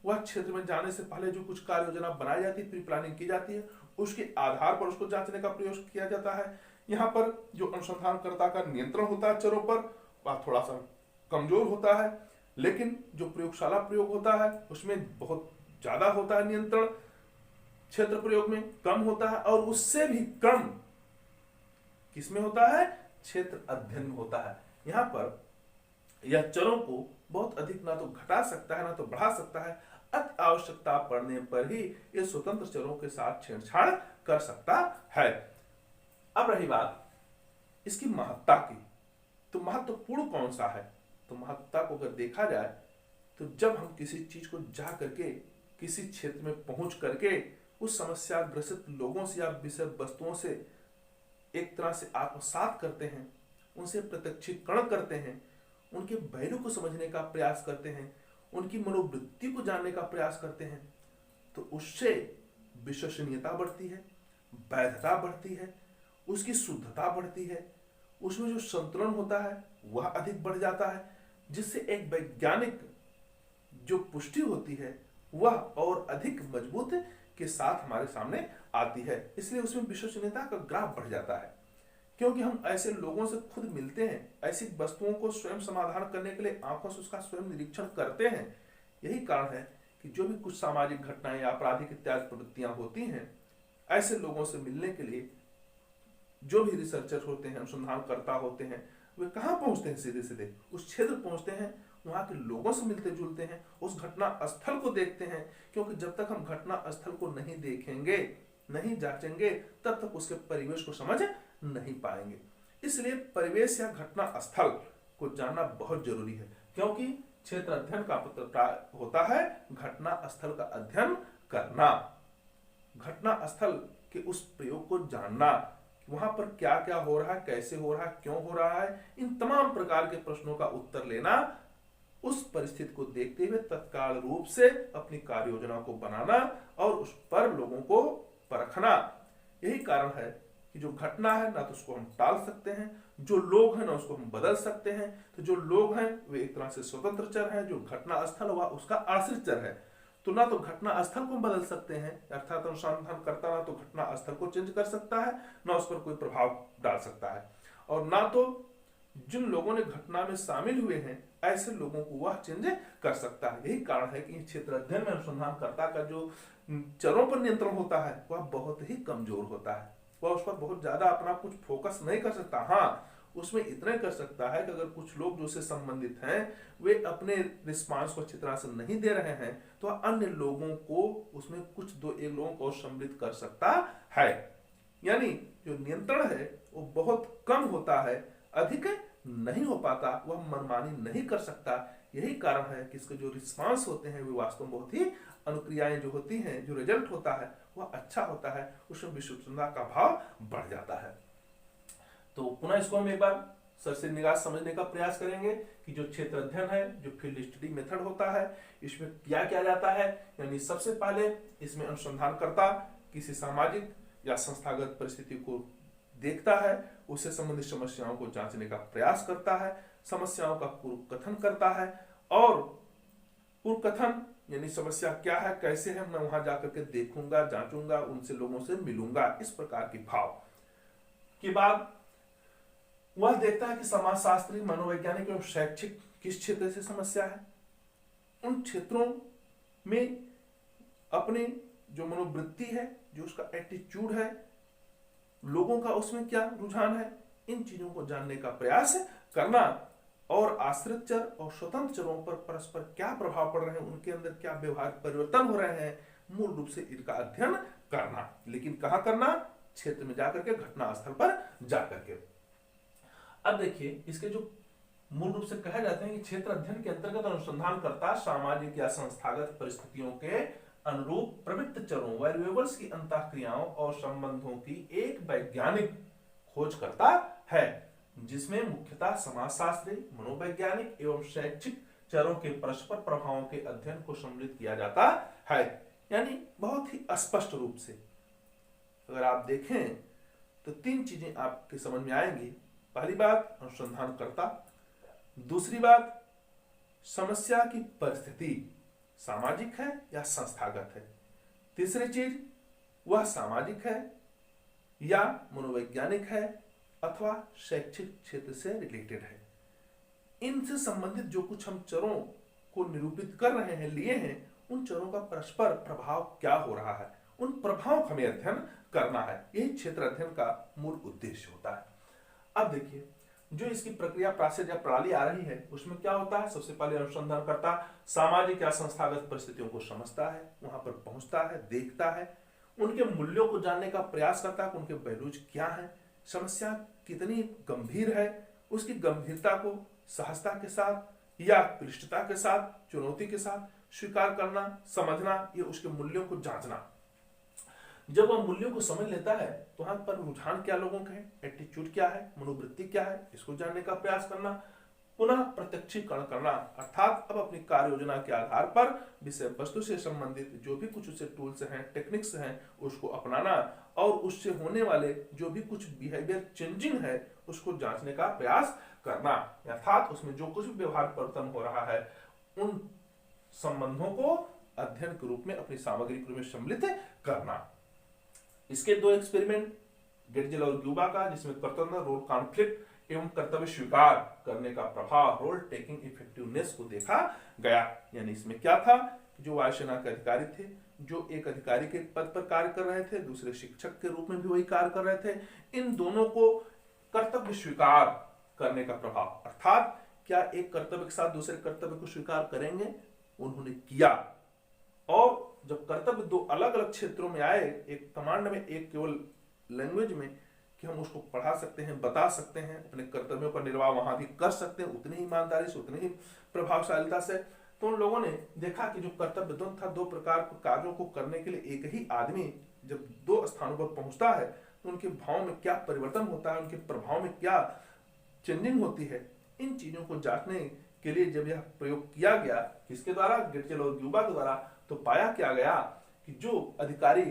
वह क्षेत्र में जाने से पहले जो कुछ कार्य योजना बनाई जाती है, प्री प्लानिंग की जाती है, उसके आधार पर उसको जांचने का प्रयास किया जाता है। यहाँ पर जो अनुसंधानकर्ता का नियंत्रण होता है चरों पर वह थोड़ा सा कमजोर होता है, लेकिन जो प्रयोगशाला प्रयोग होता है उसमें बहुत ज्यादा होता है नियंत्रण, क्षेत्र प्रयोग में कम होता है, और उससे भी कम किसमें होता है, क्षेत्र अध्ययन में होता है। यहाँ पर यह चरों को बहुत अधिक ना तो घटा सकता है ना तो बढ़ा सकता है, अति आवश्यकता पड़ने पर ही ये स्वतंत्र चरों के साथ छेड़छाड़ कर सकता है। अब रही बात इसकी महत्ता की, तो महत्वपूर्ण कौन सा है, तो महत्ता को अगर देखा जाए तो जब हम किसी चीज को जा करके किसी क्षेत्र में पहुंच करके उस समस्या ग्रसित लोगों से या विषय वस्तुओं से एक तरह से आत्मसात करते हैं, उनसे प्रत्यक्षीकरण करते हैं, उनके पहलू को समझने का प्रयास करते हैं, उनकी मनोवृत्ति को जानने का प्रयास करते हैं, तो उससे विश्वसनीयता बढ़ती है, वैधता बढ़ती है, उसकी शुद्धता बढ़ती है, उसमें जो संतुलन होता है वह अधिक बढ़ जाता है, जिससे एक वैज्ञानिक जो पुष्टि होती है वह और अधिक मजबूत के साथ हमारे सामने आती है। इसलिए उसमें विश्वसनीयता का ग्राफ बढ़ जाता है, क्योंकि हम ऐसे लोगों से खुद मिलते हैं, ऐसी वस्तुओं को स्वयं समाधान करने के लिए आंखों से उसका स्वयं निरीक्षण करते हैं। यही कारण है कि जो भी कुछ सामाजिक घटनाएं या आपराधिक इत्यादि प्रवृत्तियां होती हैं, ऐसे लोगों से मिलने के लिए जो भी रिसर्चर होते हैं, अनुसंधानकर्ता होते हैं, वे कहाँ पहुंचते हैं, सीधे सीधे उस क्षेत्र पहुंचते हैं, वहां के लोगों से मिलते जुलते हैं, उस घटना स्थल को देखते हैं, क्योंकि जब तक हम घटना स्थल को नहीं देखेंगे, नहीं जांचेंगे, तब तक उसके परिवेश को समझ नहीं पाएंगे। इसलिए परिवेश या घटना स्थल को जानना बहुत जरूरी है, क्योंकि क्षेत्र अध्ययन का मतलब होता है घटना स्थल का अध्ययन करना, घटना स्थल के उस प्रयोग को जानना, वहां पर क्या क्या हो रहा है, कैसे हो रहा है, क्यों हो रहा है, इन तमाम प्रकार के प्रश्नों का उत्तर लेना, उस परिस्थिति को देखते हुए तत्काल रूप से अपनी कार्य योजना को बनाना और उस पर लोगों को परखना। यही कारण है कि जो घटना है ना तो उसको हम टाल सकते हैं, जो लोग हैं ना उसको हम बदल सकते हैं। तो जो लोग हैं वे एक तरह से स्वतंत्र चर हैं, जो घटना स्थल हुआ उसका आश्रित चर है। तो ना तो घटना स्थल को बदल सकते हैं, अर्थात अनुसंधान करता ना तो घटना स्थल को चेंज कर सकता है, ना उस पर कोई प्रभाव डाल सकता है, और ना तो जिन लोगों ने घटना में शामिल हुए हैं ऐसे लोगों को वह चेंज कर सकता है। यही कारण है कि क्षेत्र अध्ययन में अनुसंधानकर्ता का जो चरों पर नियंत्रण होता है वह बहुत ही कमजोर होता है, वह उस पर बहुत ज्यादा अपना कुछ फोकस नहीं कर सकता। हाँ, उसमें इतना ही कर सकता है कि अगर कुछ लोग जो उससे संबंधित हैं वे अपने रिस्पांस को अच्छी तरह से नहीं दे रहे हैं तो अन्य लोगों को उसमें कुछ दो एक लोगों को सम्मिलित कर सकता है। यानी जो नियंत्रण है वो बहुत कम होता है, अधिक नहीं हो पाता, वह मनमानी नहीं कर सकता। यही कारण है कि इसके जो रिस्पांस होते हैं वे वास्तव में बहुत ही अनुक्रियाएं जो होती हैं, जो रिजल्ट होता है वह अच्छा होता है, उसमें विश्वसनीयता का भाव बढ़ जाता है। तो पुनः इसको हम एक बार सर से निगाह समझने का प्रयास करेंगे कि जो क्षेत्र अध्ययन है, जो फील्ड स्टडी मेथड होता है, इसमें क्या किया जाता है। यानी सबसे पहले इसमें अनुसंधानकर्ता किसी सामाजिक या संस्थागत परिस्थिति को देखता है, उससे संबंधित समस्याओं को जांचने का प्रयास करता है, समस्याओं का पूर्व कथन करता है, और पूर्व कथन यानी समस्या क्या है, कैसे है, मैं वहां जाकर के देखूंगा, जांचूंगा, उनसे लोगों से मिलूंगा, इस प्रकार की भाव के बाद वह देखता है कि समाजशास्त्री, मनोवैज्ञानिक एवं शैक्षिक किस क्षेत्र से समस्या है, उन क्षेत्रों में अपने जो मनोवृत्ति है, जो उसका एटीट्यूड है, लोगों का उसमें क्या रुझान है, इन चीजों को जानने का प्रयास करना, और आश्रित चर और स्वतंत्र चरों पर परस्पर क्या प्रभाव पड़ रहे हैं, उनके अंदर क्या व्यवहार परिवर्तन हो रहे हैं, मूल रूप से इनका अध्ययन करना। लेकिन कहां करना, क्षेत्र में जाकर के, घटना स्थल पर जाकर के। अब देखिए इसके जो मूल रूप से कहे जाते हैं कि क्षेत्र अध्ययन के अंतर्गत अनुसंधानकर्ता सामाजिक या संस्थागत परिस्थितियों के अनुरूप प्रवृत्त चरों वेरिएबल्स की अंतःक्रियाओं और संबंधों की एक वैज्ञानिक खोज करता है, जिसमें मुख्यतः समाजशास्त्री, मनोवैज्ञानिक एवं शैक्षिक चरों के परस्पर प्रभावों के अध्ययन को सम्मिलित किया जाता है। यानी बहुत ही स्पष्ट रूप से अगर आप देखें तो तीन चीजें आपके समझ में आएंगी। पहली बात अनुसंधानकर्ता, दूसरी बात समस्या की परिस्थिति सामाजिक है या संस्थागत है, तीसरी चीज वह सामाजिक है या मनोवैज्ञानिक है अथवा शैक्षिक क्षेत्र से रिलेटेड है। इनसे संबंधित जो कुछ हम चरों को निरूपित कर रहे हैं, लिए हैं, उन चरों का परस्पर प्रभाव क्या हो रहा है, उन प्रभाव का हमें अध्ययन करना है। यही क्षेत्र अध्ययन का मूल उद्देश्य होता है। अब देखिए जो इसकी प्रक्रिया प्रोसेस या प्रणाली आ रही है उसमें क्या होता है। सबसे पहले अनुसंधानकर्ता सामाजिक या संस्थागत परिस्थितियों को समझता है, वहां पर पहुंचता है, देखता है, उनके मूल्यों को जानने का प्रयास करता है कि उनके वैल्यूज क्या है, समस्या कितनी गंभीर है, उसकी गंभीरता को सहजता के साथ या क्लिष्टता के साथ, चुनौती के साथ स्वीकार करना, समझना, ये उसके मूल्यों को जांचना। जब वह मूल्यों को समझ लेता है तो वहां पर रुझान क्या लोगों के हैं, एटीट्यूड क्या है, मनोवृत्ति क्या है, इसको जानने का प्रयास करना, पुनः प्रत्यक्षीकरण करना, अर्थात अब अपनी कार्य योजना के आधार पर विषय वस्तु से संबंधित जो भी कुछ उससे टूल्स हैं, टेक्निक्स हैं, उसको अपनाना और उससे होने वाले जो भी कुछ बिहेवियर चेंजिंग है उसको जांचने का प्रयास करना, अर्थात उसमें जो कुछ भी व्यवहार परिवर्तन हो रहा है उन संबंधों को अध्ययन के रूप में अपनी सामग्री के रूप में सम्मिलित करना। इसके दो एक्सपेरिमेंट गेटजेल और ग्यूबा का, जिसमें कर्तव्य रोल कॉन्फ्लिक्ट एवं कर्तव्य स्वीकार करने का प्रभाव, रोल टेकिंग इफेक्टिवनेस को देखा गया। यानी इसमें क्या था, जो वायुसेना के अधिकारी थे, जो एक अधिकारी के पद पर कार्य कर रहे थे, दूसरे शिक्षक के रूप में भी वही कार्य कर रहे थे, इन दोनों को कर्तव्य स्वीकार करने का प्रभाव, अर्थात क्या एक कर्तव्य के साथ दूसरे कर्तव्य को स्वीकार करेंगे, उन्होंने किया। और जब कर्तव्य दो अलग अलग क्षेत्रों में आए, एक कमांड में, एक केवल लैंग्वेज में, कि हम उसको पढ़ा सकते हैं, बता सकते हैं, अपने कर्तव्यों का निर्वाह वहां भी कर सकते हैं उतनी ही ईमानदारी से, उतनी ही प्रभावशालिता से, तो उन लोगों ने देखा कि जो कर्तव्य द्वंद था, दो प्रकार के कार्यों को करने के लिए एक ही आदमी जब दो स्थानों पर पहुंचता है तो उनके भाव में क्या परिवर्तन होता है, उनके प्रभाव में क्या चेंजिंग होती है, इन चीजों को जांचने के लिए जब यह प्रयोग किया गया, किसके द्वारा, गेटजेल और ग्यूबा के द्वारा, तो पाया क्या गया कि जो अधिकारी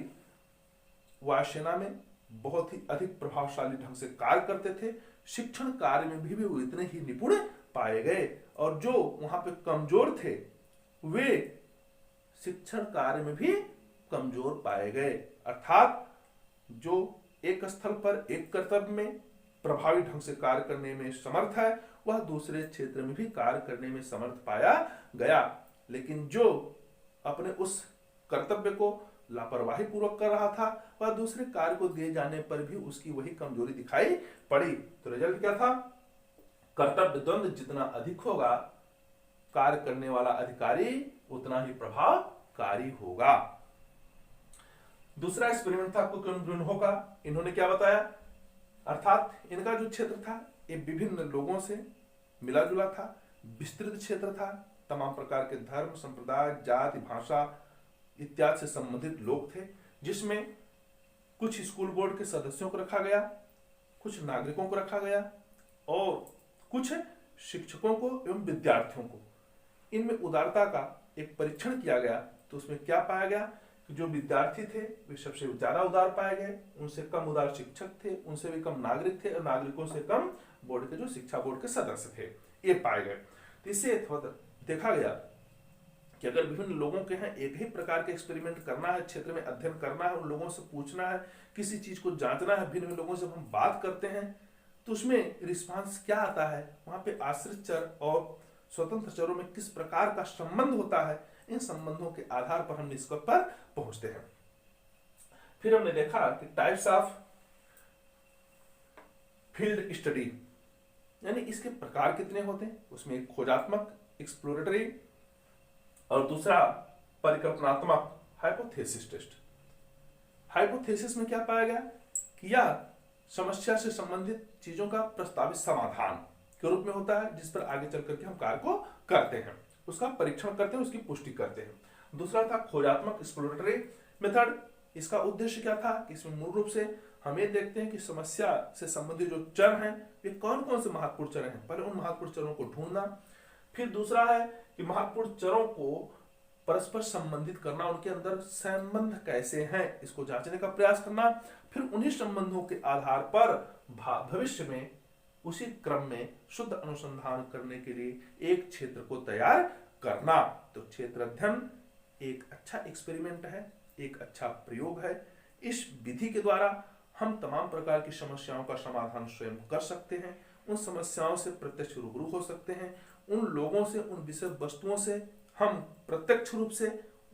वायुसेना में बहुत ही अधिक प्रभावशाली ढंग से कार्य करते थे, शिक्षण कार्य में भी वो इतने ही निपुण पाए गए, और जो वहां पे कमजोर थे वे शिक्षण कार्य में भी कमजोर पाए गए। अर्थात जो एक स्थल पर एक कर्तव्य में प्रभावी ढंग से कार्य करने में समर्थ है, वह दूसरे क्षेत्र में भी कार्य करने में समर्थ पाया गया। लेकिन जो अपने उस कर्तव्य को लापरवाही पूर्वक कर रहा था, वह दूसरे कार्य को दिए जाने पर भी उसकी वही कमजोरी दिखाई पड़ी। तो रिजल्ट क्या था, कर्तव्य द्वंद्व जितना अधिक होगा, कार्य करने वाला अधिकारी उतना ही प्रभावकारी होगा। दूसरा एक्सपेरिमेंट था कुक-लेग्रेन्हो का। इन्होंने क्या बताया, अर्थात इनका जो क्षेत्र था ये विभिन्न लोगों से मिला जुला था, विस्तृत क्षेत्र था, तमाम प्रकार के धर्म, संप्रदाय, जाति, भाषा इत्यादि से संबंधित लोग थे, जिसमें कुछ स्कूल बोर्ड के सदस्यों को रखा गया, कुछ नागरिकों को रखा गया और कुछ शिक्षकों को एवं विद्यार्थियों को। इनमें उदारता का एक परीक्षण किया गया, तो उसमें क्या पाया गया कि जो विद्यार्थी थे वे सबसे ज्यादा उदार पाए गए, उनसे कम उदार शिक्षक थे, उनसे भी कम नागरिक थे और नागरिकों से कम बोर्ड के जो शिक्षा बोर्ड के सदस्य थे, ये पाए गए। तो इससे देखा गया कि अगर विभिन्न लोगों के हैं एक ही प्रकार के एक्सपेरिमेंट करना है, क्षेत्र में अध्ययन करना है, उन लोगों से पूछना है, किसी चीज को जांचना है, भिन्न लोगों से हम बात करते हैं तो उसमें रिस्पांस क्या आता है, वहां पे आश्रित चर और स्वतंत्र चरों में किस प्रकार का संबंध होता है, इन संबंधों के आधार पर हम निष्कर्ष पर पहुंचते हैं। फिर हमने देखा कि टाइप्स ऑफ फील्ड स्टडी, यानी इसके प्रकार कितने होते हैं। उसमें एक खोजात्मक एक्सप्लोरेटरी और दूसरा परिकल्पनात्मक हाइपोथेसिस टेस्ट। हाइपोथेसिस में क्या पाया गया कि यह समस्या से संबंधित चीजों का प्रस्तावित समाधान के रूप में होता है, जिस पर आगे चल करके हम कार्य को करते हैं, उसका परीक्षण करते हैं, उसकी पुष्टि करते हैं। दूसरा था खोजात्मक एक्सप्लोरेटरी मेथड। इसका उद्देश्य क्या था कि इसमें मूल रूप से हम ये देखते हैं कि समस्या से संबंधित जो चर हैं वे कौन कौन से महत्वपूर्ण चर हैं, पहले उन महत्वपूर्ण चरों को ढूंढना। फिर दूसरा है कि महत्वपूर्ण चरों को परस्पर संबंधित करना, उनके अंदर संबंध कैसे हैं इसको जांचने का प्रयास करना। फिर उन्हीं संबंधों के आधार पर भविष्य में उसी क्रम में शुद्ध अनुसंधान करने के लिए एक क्षेत्र को तैयार करना। तो क्षेत्र अध्ययन एक अच्छा एक्सपेरिमेंट है, एक अच्छा प्रयोग है। इस विधि के द्वारा हम तमाम प्रकार की समस्याओं का समाधान स्वयं कर सकते हैं, उन समस्याओं से प्रत्यक्ष रूबरू हो सकते हैं, उन लोगों से, उन विषय वस्तुओं से हम प्रत्यक्ष रूप से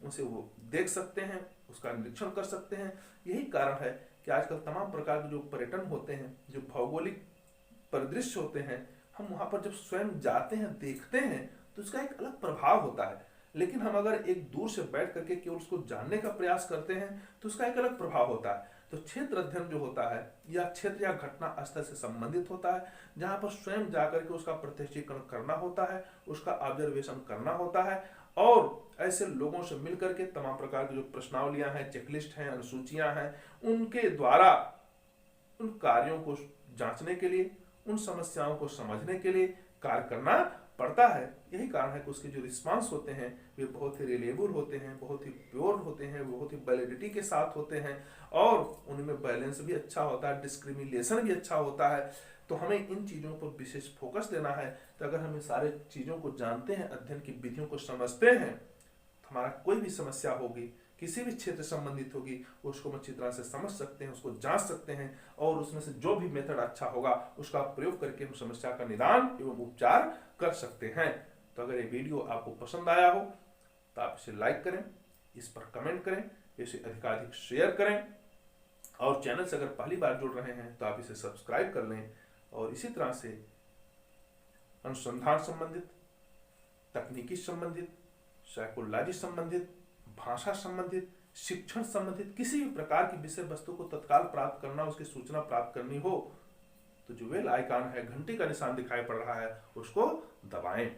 उनसे वो देख सकते हैं, उसका निरीक्षण कर सकते हैं। यही कारण है कि आजकल तमाम प्रकार के जो पर्यटन होते हैं, जो भौगोलिक परिदृश्य होते हैं, हम वहां पर जब स्वयं जाते हैं, देखते हैं तो उसका एक अलग प्रभाव होता है। लेकिन हम अगर एक दूर से बैठ करके केवल उसको जानने का प्रयास करते हैं तो उसका एक अलग प्रभाव होता है। तो क्षेत्र अध्ययन जो होता है या क्षेत्र या घटना स्थल से संबंधित होता है, जहां पर स्वयं जाकर के उसका प्रत्यक्षीकरण करना होता है, उसका ऑब्जर्वेशन करना होता है और ऐसे लोगों से मिलकर के तमाम प्रकार की जो प्रश्नावलियां हैं, चेकलिस्ट हैं, अनुसूचियां हैं, उनके द्वारा उन कार्यों को जांचने के लिए, उन समस्याओं को समझने के लिए कार्य करना पड़ता है। यही कारण है कि उसके जो रिस्पांस होते हैं वे बहुत ही रिलेबल होते हैं, बहुत ही प्योर होते हैं, बहुत ही वैलिडिटी के साथ होते हैं और उनमें बैलेंस भी अच्छा होता है, डिस्क्रिमिनेशन भी अच्छा होता है। तो हमें इन चीजों पर विशेष फोकस देना है। तो अगर हम इन सारे चीजों को जानते हैं, अध्ययन की विधियों को समझते हैं, तो हमारा कोई भी समस्या होगी, किसी भी क्षेत्र संबंधित होगी, उसको हम अच्छी तरह से समझ सकते हैं, उसको जांच सकते हैं और उसमें से जो भी मेथड अच्छा होगा उसका प्रयोग करके हम समस्या का निदान एवं उपचार कर सकते हैं। तो अगर ये वीडियो आपको पसंद आया हो तो आप इसे लाइक करें, इस पर कमेंट करें, इसे अधिकाधिक शेयर करें और चैनल से अगर पहली बार जुड़ रहे हैं तो आप इसे सब्सक्राइब कर लें। और इसी तरह से अनुसंधान संबंधित, तकनीकी संबंधित, साइकोलॉजी संबंधित, भाषा संबंधित, शिक्षण संबंधित किसी भी प्रकार की विषय वस्तु को तत्काल प्राप्त करना, उसकी सूचना प्राप्त करनी हो तो जो बेल आइकन है, घंटी का निशान दिखाई पड़ रहा है, उसको दबाएं।